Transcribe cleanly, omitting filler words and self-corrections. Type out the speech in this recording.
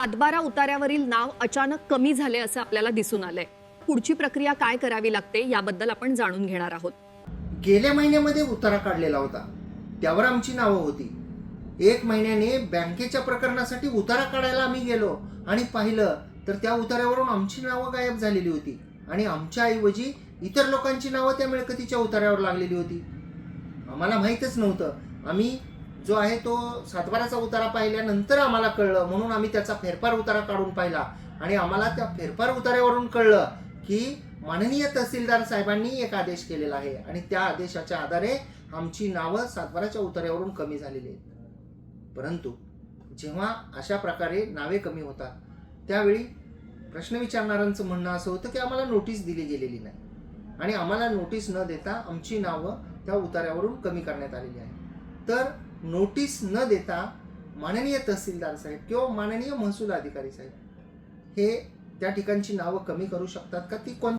सातबारा उतार्यावरील नाव अचानक कमी झाले असं आपल्याला दिसून आलंय. पुढची प्रक्रिया काय करावी लागते याबद्दल आपण जाणून घेणार आहोत. गेल्या महिन्यामध्ये उतारा काढलेला होता, त्यावर आमची नावं होती. 1 महिन्याने बँकेच्या प्रकरणासाठी उतारा काढायला आम्ही गेलो आणि पाहिलं तर त्या उतार्यावरून आमची नावं गायब झालेली होती आणि आमच्या ऐवजी इतर लोकांची नावं त्या मिळकतीच्या उतार्यावर लागलेली होती. आम्हाला माहीतच नव्हतं. आम्ही जो आहे तो सातबाराचा उतारा पाहिल्यानंतर आम्हाला कळलं, म्हणून आम्ही त्याचा फेरफार उतारा काढून पाहिला आणि आम्हाला त्या फेरफार उतार्यावरून कळलं की माननीय तहसीलदार साहेबांनी एक आदेश केलेला आहे आणि त्या आदेशाच्या आधारे आमची नावं सातबाराच्या उतार्यावरून कमी झालेली आहेत. परंतु जेव्हा अशा प्रकारे नावे कमी होतात त्यावेळी प्रश्न विचारणाऱ्यांचं म्हणणं असं होतं की आम्हाला नोटीस दिली गेलेली नाही आणि आम्हाला नोटीस न देता आमची नावं त्या उतार्यावरून कमी करण्यात आलेली आहे. तर नोटीस न देता माननीय तहसीलदार साहेब किंवा माननीय महसूल अधिकारी साहेब हे त्या ठिकाणची नावं कमी करू शकतात का? ती कोण